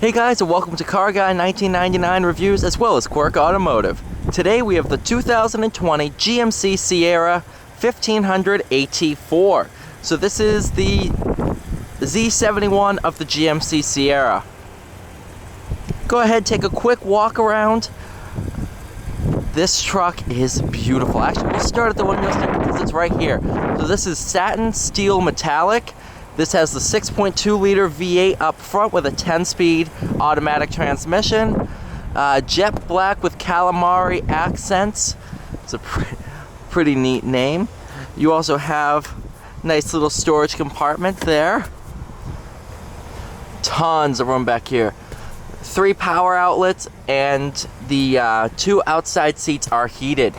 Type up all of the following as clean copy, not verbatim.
Hey guys, and welcome to Car Guy 1999 Reviews as well as Quirk Automotive. Today we have the 2020 GMC Sierra 1500 AT4. So this is the Z71 of the GMC Sierra. Go ahead, take a quick walk around. This truck is beautiful. Actually, we'll start at the window because it's right here. So this is satin steel metallic. This has the 6.2 liter V8 up front with a 10-speed automatic transmission. Jet black with calamari accents. It's a pretty neat name. You also have a nice little storage compartment there. Tons of room back here. 3 power outlets, and the 2 outside seats are heated.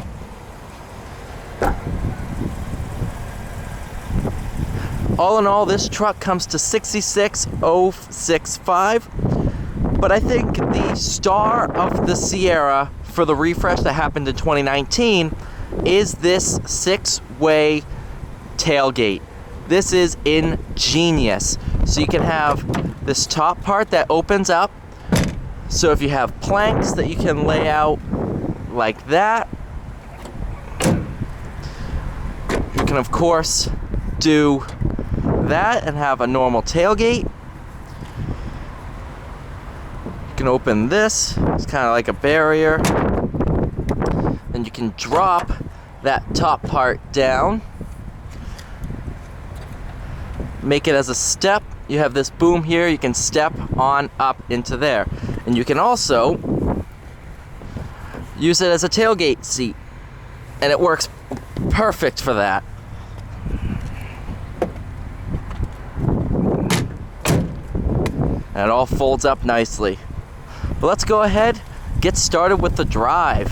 All in all, this truck comes to $66,065, but I think the star of the Sierra for the refresh that happened in 2019 is this 6-way tailgate. This is ingenious. So you can have this top part that opens up, so if you have planks that you can lay out like that, you can of course do that and have a normal tailgate. You can open this, it's kind of like a barrier, and you can drop that top part down, make it as a step. You have this boom here, you can step on up into there, and you can also use it as a tailgate seat, and it works perfect for that. And it all folds up nicely. But let's go ahead, get started with the drive.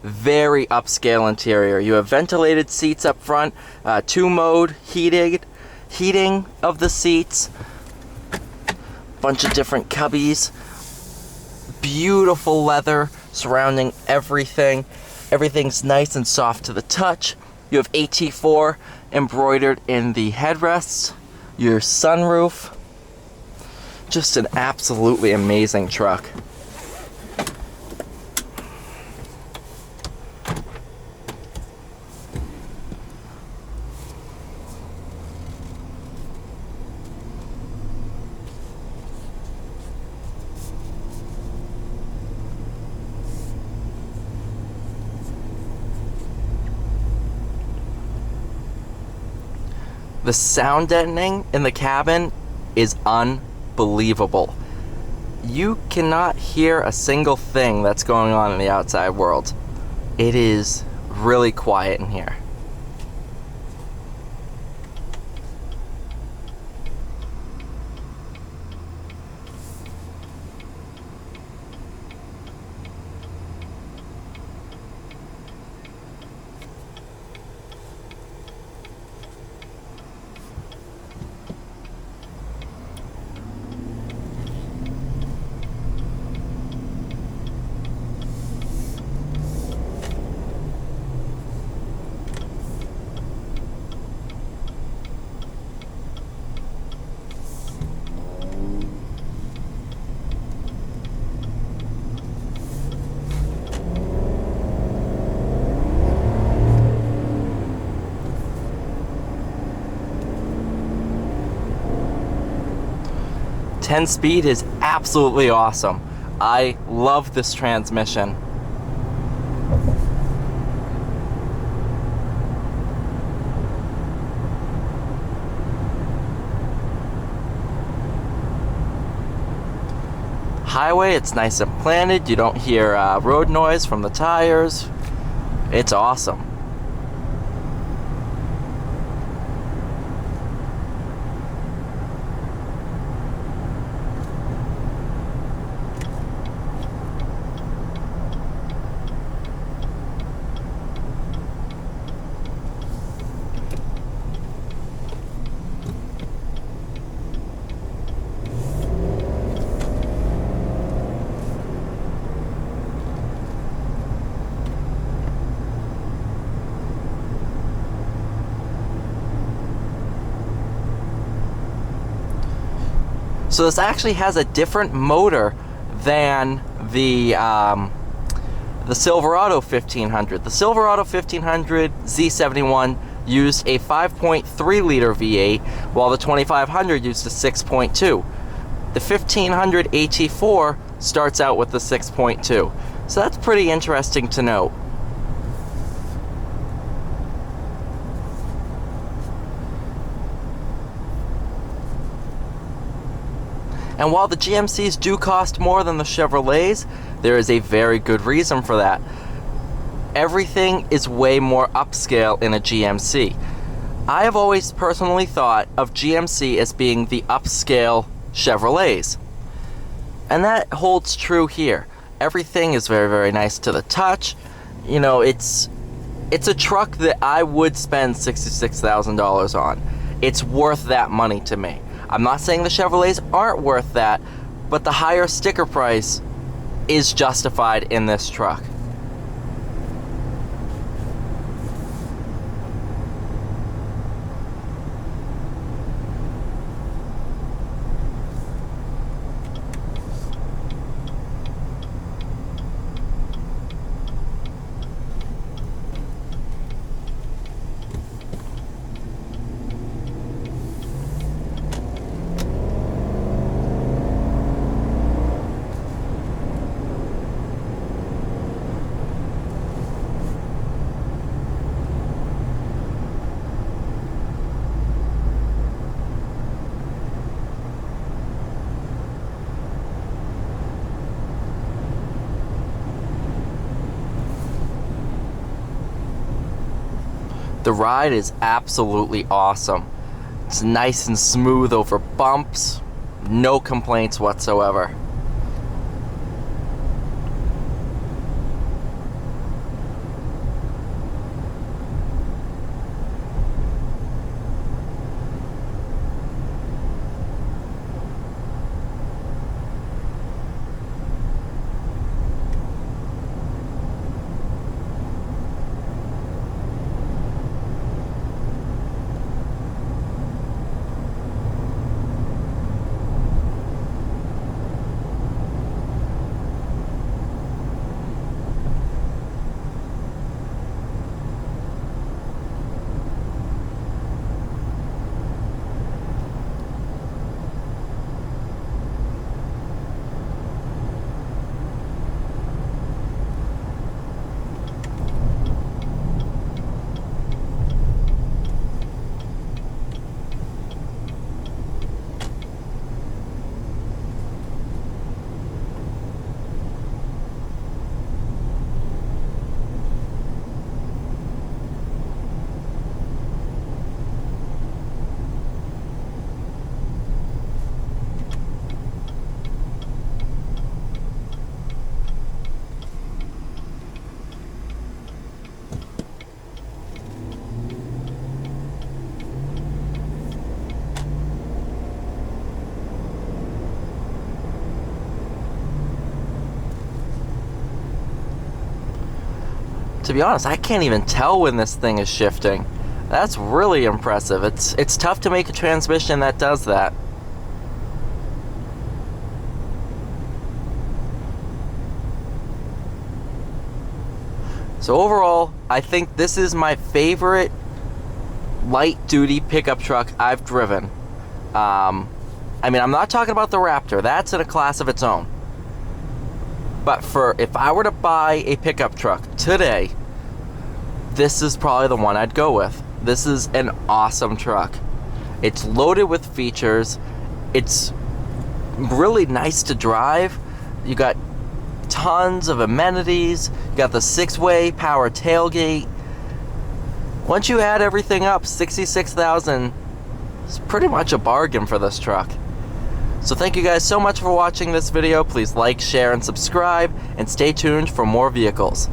Very upscale interior. You have ventilated seats up front, 2-mode heating of the seats, bunch of different cubbies, beautiful leather surrounding everything. Everything's nice and soft to the touch. You have AT4 embroidered in the headrests, your sunroof. Just an absolutely amazing truck. The sound deadening in the cabin is unbelievable. You cannot hear a single thing that's going on in the outside world. It is really quiet in here. Ten-speed is absolutely awesome. I love this transmission. Highway, it's nice and planted. You don't hear road noise from the tires. It's awesome. So this actually has a different motor than the Silverado 1500. The Silverado 1500 Z71 used a 5.3 liter V8, while the 2500 used a 6.2. The 1500 AT4 starts out with the 6.2. So that's pretty interesting to note. And while the GMCs do cost more than the Chevrolets, there is a very good reason for that. Everything is way more upscale in a GMC. I have always personally thought of GMC as being the upscale Chevrolets. And that holds true here. Everything is very, very nice to the touch. You know, it's a truck that I would spend $66,000 on. It's worth that money to me. I'm not saying the Chevrolets aren't worth that, but the higher sticker price is justified in this truck. The ride is absolutely awesome. It's nice and smooth over bumps. No complaints whatsoever. To be honest, I can't even tell when this thing is shifting. That's really impressive. It's tough to make a transmission that does that. So overall, I think this is my favorite light-duty pickup truck I've driven. I mean, I'm not talking about the Raptor. That's in a class of its own. But if I were to buy a pickup truck today, this is probably the one I'd go with. This is an awesome truck. It's loaded with features. It's really nice to drive. You got tons of amenities. You got the 6-way power tailgate. Once you add everything up, $66,000 is pretty much a bargain for this truck. So thank you guys so much for watching this video. Please like, share, and subscribe, and stay tuned for more vehicles.